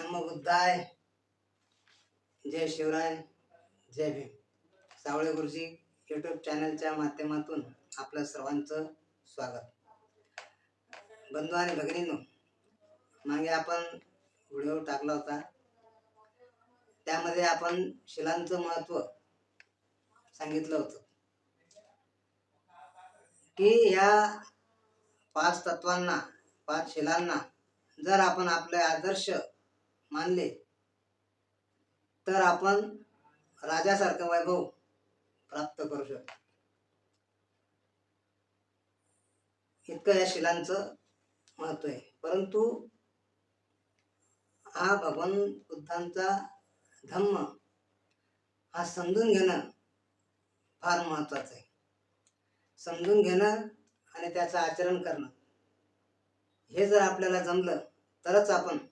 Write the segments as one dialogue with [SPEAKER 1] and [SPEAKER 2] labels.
[SPEAKER 1] नमो बुद्धाय, जय शिवराय, जय भीम. सावळे गुरुजी यूट्यूब चॅनलच्या माध्यमातून आपलं सर्वांचं स्वागत. बंधू आणि भगिनींनो, मागे आपण व्हिडिओ टाकला होता, त्यामध्ये आपण शिलांचं महत्त्व सांगितलं होतं की या 5 तत्वांना, 5 शिलांना जर आपण आपले आदर्श मानले तर आपण राजासारखं वैभव प्राप्त करू शकतो. इतकं या शिलांचं महत्व आहे. परंतु हा भगवान बुद्धांचा धम्म हा समजून घेणं फार महत्वाचं आहे. समजून घेणं आणि त्याचं आचरण करणं हे जर आपल्याला जमलं तरच आपण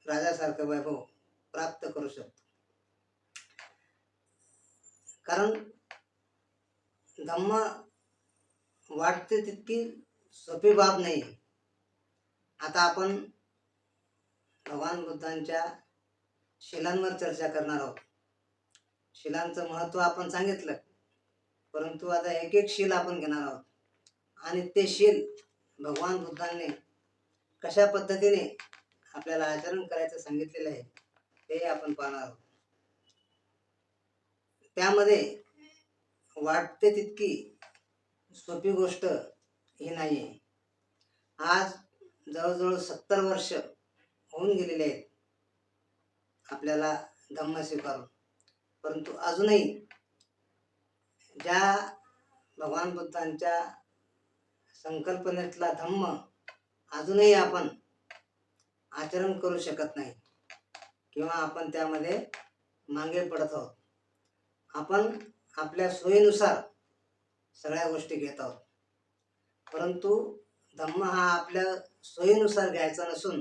[SPEAKER 1] राजासारखं वैभव प्राप्त करू शकतो. कारण धम्म वाटते तितकी सोपी बाब नाही. आता आपण भगवान बुद्धांच्या शिलांवर चर्चा करणार आहोत. शिलांचं महत्व आपण सांगितलं, परंतु आता एक एक शील आपण घेणार आहोत आणि ते शील भगवान बुद्धांनी कशा पद्धतीने आपल्याला आचरण करायचं सांगितलेलं आहे ते आपण पाहणार आहोत. त्यामध्ये वाटते तितकी सोपी गोष्ट ही नाही आहे. आज जवळजवळ 70 वर्ष होऊन गेलेले आहेत आपल्याला धम्म स्वीकारून, परंतु अजूनही ज्या भगवान बुद्धांच्या संकल्पनेतला धम्म अजूनही आपण आचरण करू शकत नाही किंवा आपण त्यामध्ये मागे पडत आहोत. आपण आपल्या सोयीनुसार सगळ्या गोष्टी घेत आहोत, परंतु धम्म हा आपल्या सोयीनुसार घ्यायचा नसून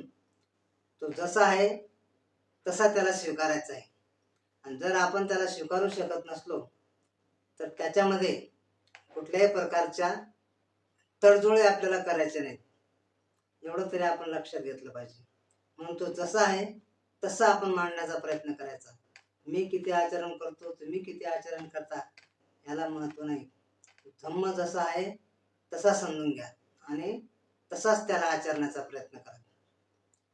[SPEAKER 1] तो जसा आहे तसा त्याला स्वीकारायचा आहे. आणि जर आपण त्याला स्वीकारू शकत नसलो तर त्याच्यामध्ये कुठल्याही प्रकारच्या तडजोडी आपल्याला करायचे नाहीत, एवढं तरी आपण लक्षात घेतलं पाहिजे. म्हणून तो जसा आहे तसा आपण मांडण्याचा प्रयत्न करायचा. मी किती आचरण करतो, तुम्ही किती आचरण करता याला महत्व नाही. धम्म जसा आहे तसा समजून घ्या आणि तसाच त्याला आचरण्याचा प्रयत्न करा,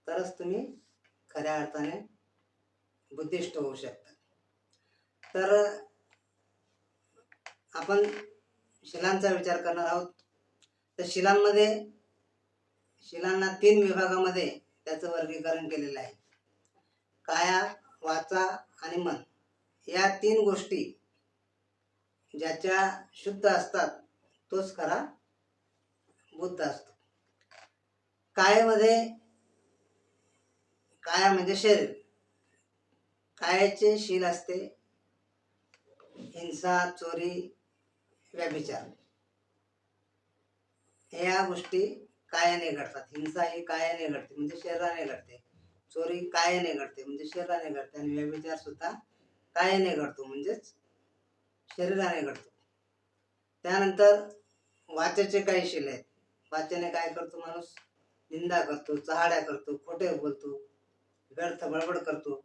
[SPEAKER 1] तरच तुम्ही खऱ्या अर्थाने बुद्धिस्ट होऊ शकता. तर आपण शिलांचा विचार करणार आहोत. तर शिलांना 3 विभागामध्ये त्याचं वर्गीकरण केलेलं आहे. काया, वाचा आणि मन या 3 गोष्टी ज्याच्या शुद्ध असतात तोच खरा बुद्ध असतो. काया म्हणजे शरीर. कायाचे शील असते हिंसा, चोरी, व्यभिचार. या गोष्टी कायाने घडतात. हिंसा ही कायाने घडते म्हणजे शरीराने घडते, चोरी कायाने घडते म्हणजे शरीराने घडते, आणि व्यभिचार सुद्धा कायाने घडतो म्हणजेच शरीराने घडतो. त्यानंतर वाचेचे काही शील आहेत. वाचेने काय करतो माणूस? निंदा करतो, चहाड्या करतो, खोटे बोलतो, व्यर्थ बडबड करतो.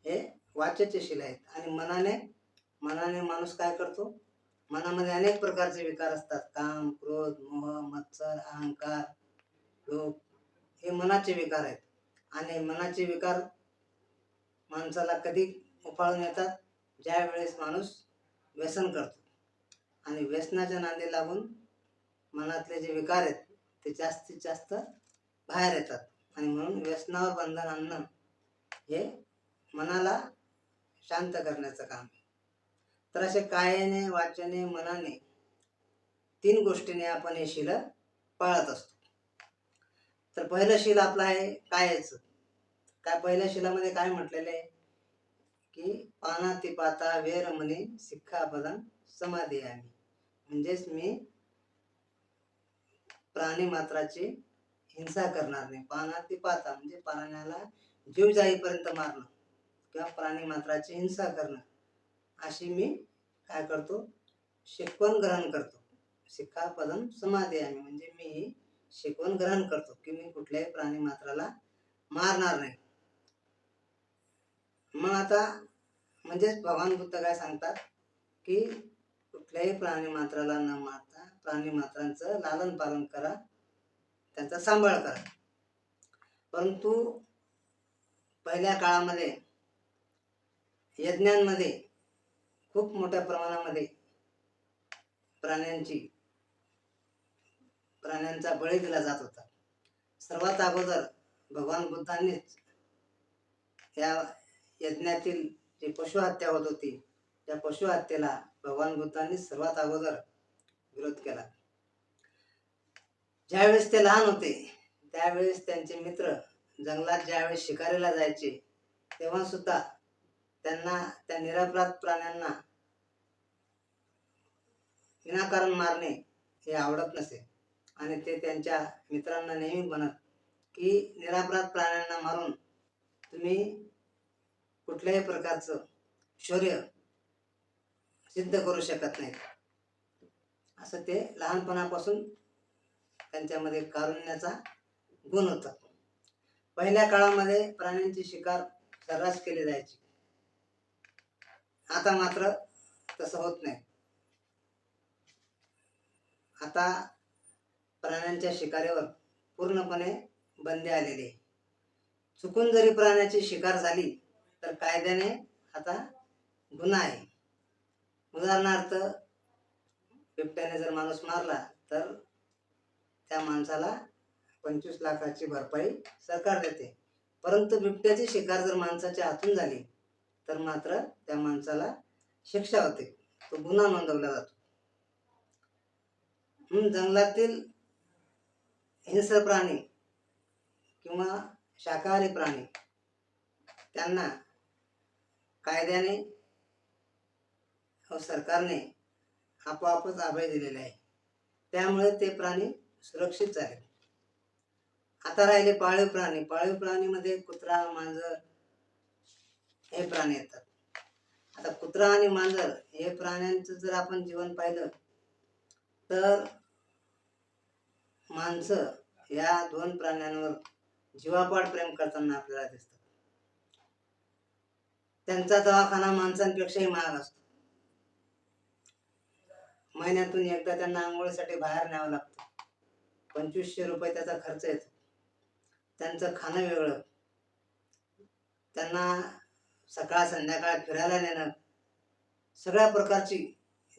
[SPEAKER 1] हे वाचेचे शील आहेत. आणि मनाने माणूस काय करतो? मनामध्ये अनेक प्रकारचे विकार असतात. काम, क्रोध, मोह, मत्सर, अहंकार, लोभ हे मनाचे विकार आहेत. आणि मनाचे विकार माणसाला कधी उफाळून येतात? ज्या वेळेस माणूस व्यसन करतो आणि व्यसनाच्या नादी लागून मनातले जे विकार आहेत ते जास्तीत जास्त बाहेर येतात. आणि म्हणून व्यसनावर बंधन आणणं हे मनाला शांत करण्याचं काम आहे. तर असे कायाने, वाचेने, मनाने 3 गोष्टीने आपण हे शील पाळत असतो. तर पहिलं शील आपलं आहे कायाचं. काय पहिल्या शिलामध्ये काय म्हटलेलं आहे की पानातिपाता वेरमणी सिक्खापदं समादियामि. म्हणजेच मी प्राणी मात्राची हिंसा करणार नाही. पानातिपाता म्हणजे प्राण्याला जीव जाईपर्यंत मारणं किंवा प्राणी मात्राची हिंसा करणं, अशी मी काय करतो? शिकवण ग्रहण करतो. सिक्खापदं समादियामि म्हणजे मी शिकवण ग्रहण करतो की मी कुठल्याही प्राणी मात्राला मारणार नाही. मग आता म्हणजेच भगवान बुद्ध काय सांगतात की कुठल्याही प्राणी मात्राला न मारता प्राणी मात्रांचं लालन पालन करा, त्यांचा सांभाळ करा. परंतु पहिल्या काळामध्ये यज्ञांमध्ये खूप मोठ्या प्रमाणामध्ये प्राण्यांचा बळी दिला जात होता. सर्वात अगोदर भगवान बुद्धांनीच या यज्ञातील जी पशु हत्या होत होती त्या पशु हत्येला भगवान बुद्धांनी सर्वात अगोदर विरोध केला. ज्यावेळेस ते लहान होते त्यावेळेस त्यांचे मित्र जंगलात ज्यावेळेस शिकारीला जायचे तेव्हा सुद्धा त्यांना त्या निरपराध प्राण्यांना विनाकारण मारणे हे आवडत नसे आणि ते त्यांच्या मित्रांना नेहमी म्हणत की निरपराध प्राण्यांना मारून तुम्ही कुठल्याही प्रकारचं शौर्य सिद्ध करू शकत नाही, असं ते लहानपणापासून त्यांच्यामध्ये कारुण्याचा गुण होता. पहिल्या काळामध्ये प्राण्यांची शिकार सर्रास केली जायची. आता मात्र तसं होत नाही. आता प्राण्यांच्या शिकारीवर पूर्णपणे बंदी आलेली आहे. चुकून जरी प्राण्याची शिकार झाली तर कायद्याने आता गुन्हा आहे. उदाहरणार्थ बिबट्याने जर माणूस मारला तर त्या माणसाला 25 लाखाची भरपाई सरकार देते. परंतु बिबट्याची शिकार जर माणसाच्या हातून झाली तर मात्र त्या माणसाला शिक्षा होते, तो गुन्हा नोंदवला जातो. म्हणून जंगलातील हिंस्र प्राणी किंवा शाकाहारी प्राणी त्यांना कायद्याने व सरकारने आपोआपच अभय दिलेले आहे. त्यामुळे ते प्राणी सुरक्षित झाले. आता राहिले पाळीव प्राणी. पाळीव प्राणीमध्ये कुत्रा, मांजर हे प्राणी येतात. आता कुत्रा आणि मांजर हे प्राण्यांचं जर आपण जीवन पाहिलं तर माणसं या दोन प्राण्यांवर जीवापाड प्रेम करताना आपल्याला दिसतात. त्यांचा दवाखाना माणसांपेक्षाही महाग असतो. महिन्यातून एकदा त्यांना आंघोळीसाठी बाहेर न्यावं लागतं. 2500 रुपये त्याचा खर्च येतो. त्यांचं खाणं वेगळं, त्यांना सकाळ संध्याकाळ फिरायला नेणं, सगळ्या प्रकारची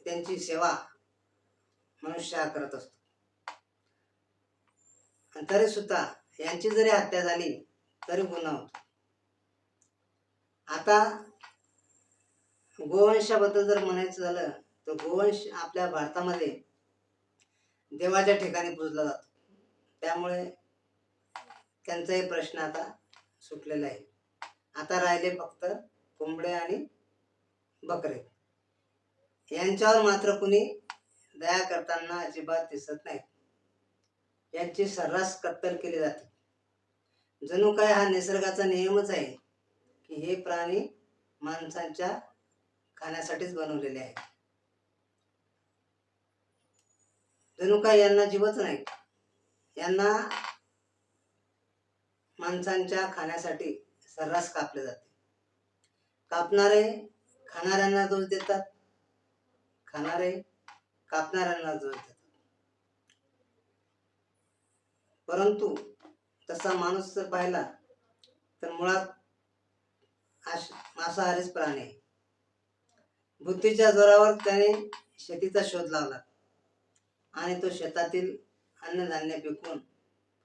[SPEAKER 1] त्यांची सेवा मनुष्य हा करत असतो. आणि तरी सुद्धा यांची जरी हत्या झाली तरी गुन्हा होतो. आता गोवंशाबद्दल जर म्हणायचं झालं तर गोवंश आपल्या भारतामध्ये देवाच्या ठिकाणी पूजला जातो. त्यामुळे त्यांचाही प्रश्न आता सुटलेला आहे. आता राहिले फक्त कोंबडे आणि बकरे. यांच्यावर मात्र कुणी दया करताना अजिबात दिसत नाही. यांची सर्रास कत्तल केली जाते. जणू काय हा निसर्गाचा नियमच आहे की हे प्राणी माणसांच्या खाण्यासाठीच बनवलेले आहेत. जणू काय यांना जीवच नाही. यांना माणसांच्या खाण्यासाठी सर्रास कापले जाते. कापणारे खाणाऱ्यांना दोष देतात, खाणारे कापणाऱ्यांना दोष देतात. परंतु तसा माणूस जर पाहिला तर मुळात मांसाहारीच प्राणी आहे. बुद्धीच्या जोरावर त्याने शेतीचा शोध लावला आणि तो शेतातील अन्नधान्य पिकवून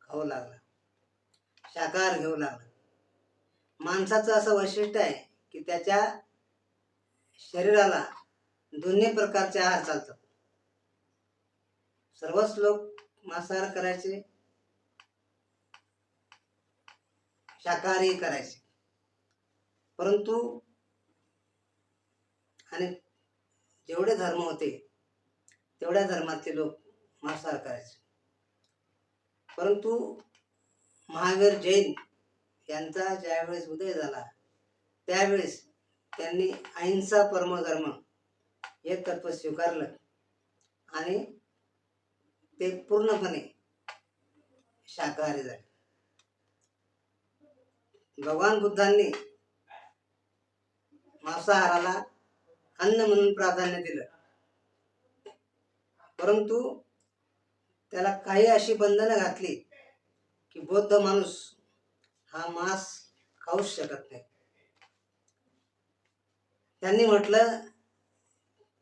[SPEAKER 1] खाऊ लागला, शाकाहार घेऊ लागला. माणसाचं असं वैशिष्ट्य आहे की त्याच्या शरीराला दोन्ही प्रकारचे आहार चालतात. सर्वच लोक मांसाहार करायचे, शाकाहारी करायचे, परंतु आणि जेवढे धर्म होते तेवढ्या धर्मातले लोक मांसाहार करायचे. परंतु महावीर जैन यांचा ज्यावेळेस उदय झाला त्यावेळेस त्यांनी अहिंसा परमधर्म हे तत्व स्वीकारलं आणि ते पूर्णपणे शाकाहारी झाले. भगवान बुद्धांनी मांसाहाराला अन्न म्हणून प्राधान्य दिलं, परंतु त्याला काही अशी बंधनं घातली की बौद्ध माणूस हा मांस खाऊच शकत नाही. त्यांनी म्हटलं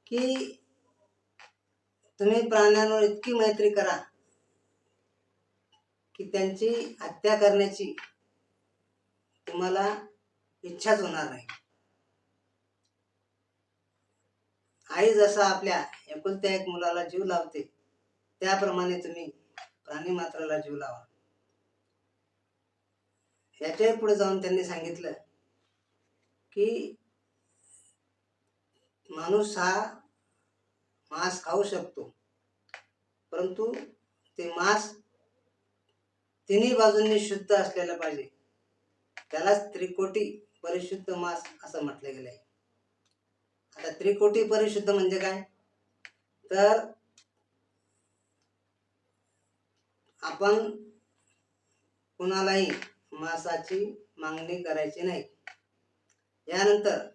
[SPEAKER 1] की तुम्ही प्राण्यांवर इतकी मैत्री करा की त्यांची हत्या करण्याची तुम्हाला इच्छाच होणार नाही. आई जसा आपल्या एकुलत्या एक मुलाला जीव लावते, त्याप्रमाणे तुम्ही प्राणी मात्राला जीव लावा. याच्याही पुढे जाऊन त्यांनी सांगितलं की माणूस हा मांस खाऊ शकतो, परंतु ते मांस तिन्ही बाजूंनी शुद्ध असलेलं पाहिजे. त्यालाच त्रिकोटी परिशुद्ध मांस असं म्हटलं गेलंय. आता त्रिकोटी परिशुद्ध म्हणजे काय, तर आपण कुणालाही मांसाची मागणी करायची नाही. यानंतर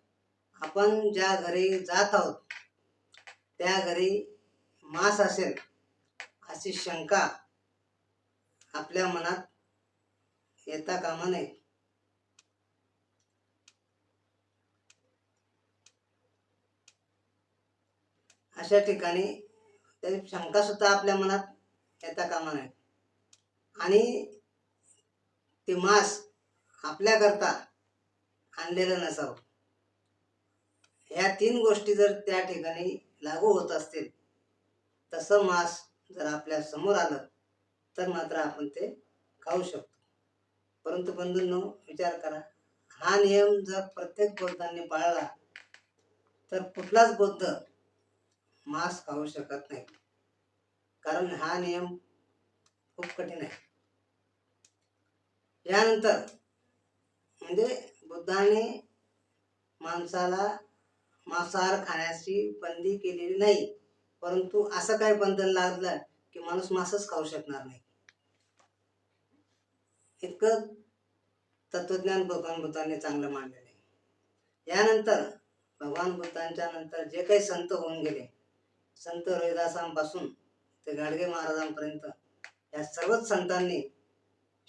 [SPEAKER 1] आपण ज्या घरी जात आहोत त्या घरी मांस असेल अशी शंका आपल्या मनात येता कामा नये. अशा ठिकाणी त्या शंका सुद्धा आपल्या मनात येता कामा नये. आणि ते मांस आपल्याकरता आणलेलं नसावं. ह्या 3 गोष्टी जर त्या ठिकाणी लागू होत असतील, तसं मांस जर आपल्या समोर आलं तर मात्र आपण ते खाऊ शकतो. परंतु बंधूंनो, विचार करा, हा नियम जर प्रत्येक बौद्धांनी पाळला तर कुठलाच बौद्ध मांस खाऊ शकत नाही, कारण हा नियम खूप कठीण आहे. यानंतर म्हणजे बुद्धाने माणसाला मांसाहार खाण्याची बंदी केलेली नाही, परंतु असं काय बंधन लागलं की माणूस मांसच खाऊ शकणार नाही. इतकं तत्वज्ञान भगवान बुद्धांनी चांगलं मांडलेलं आहे. यानंतर भगवान बुद्धांच्या नंतर जे काही संत होऊन गेले, संत रोहिदासांपासून ते गाडगे महाराजांपर्यंत, या सर्वच संतांनी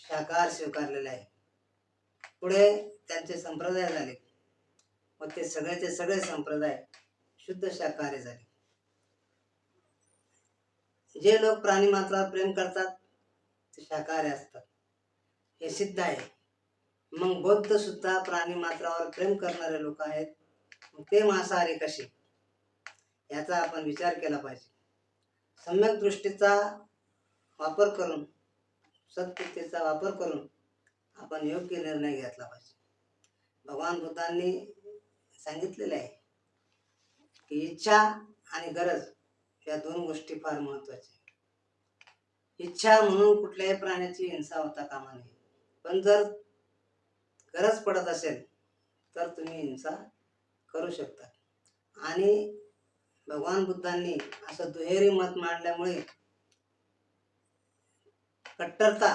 [SPEAKER 1] शाकाहार स्वीकारलेला आहे. पुढे त्यांचे संप्रदाय झाले व ते सगळेचे सगळे संप्रदाय शुद्ध शाकाहारी झाले. जे लोक प्राणी मात्रावर प्रेम करतात ते शाकाहारी असतात, हे सिद्ध आहे. मग बौद्ध सुद्धा प्राणी मात्रावर प्रेम करणारे लोक आहेत, मग ते मांसाहारी कसे, याचा आपण विचार केला पाहिजे. सम्यक दृष्टीचा वापर करून, सद्बुद्धीचा वापर करून आपण योग्य निर्णय घेतला पाहिजे. भगवान बुद्धांनी सांगितलेले आहे की इच्छा आणि गरज या 2 गोष्टी फार महत्त्वाच्या. इच्छा म्हणून कुठल्याही प्राण्याची हिंसा होता कामा नये, पण जर गरज पडत असेल तर तुम्ही हिंसा करू शकता. आणि भगवान बुद्धांनी असं दुहेरी मत मांडल्यामुळे कट्टरता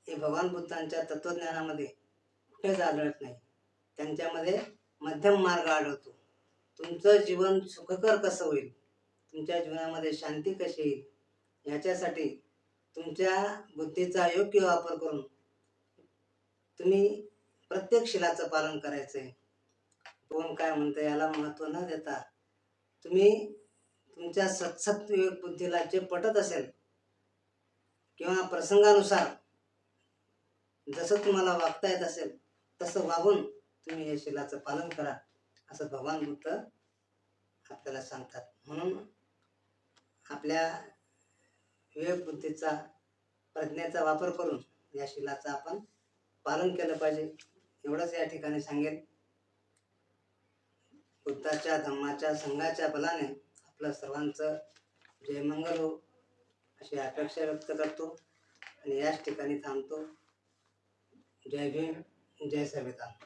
[SPEAKER 1] हे भगवान बुद्धांच्या तत्वज्ञानामध्ये कुठेच आढळत नाही. त्यांच्यामध्ये मध्यम मार्ग आढळतो. तुमचं जीवन सुखकर कसं होईल, तुमच्या जीवनामध्ये शांती कशी येईल, याच्यासाठी तुमच्या बुद्धीचा योग्य वापर करून तुम्ही प्रत्येक शिलाचं पालन करायचं आहे. कोण काय म्हणतं याला महत्त्व न देता तुम्ही तुमच्या सत्सत विवेक बुद्धीला जे पटत असेल किंवा प्रसंगानुसार जसं तुम्हाला वागता येत असेल तसं वागून तुम्ही या शिलाचं पालन करा, असं भगवान बुद्ध आपल्याला सांगतात. म्हणून आपल्या विवेक बुद्धीचा, प्रज्ञेचा वापर करून या शिलाचं आपण पालन केलं पाहिजे. एवढंच या ठिकाणी सांगेल. बुद्धाच्या, धम्माच्या, संघाच्या बलाने आपलं सर्वांचं जयमंगल हो अशी अपेक्षा व्यक्त करतो आणि याच ठिकाणी थांबतो. जय भीम, जय संविधान.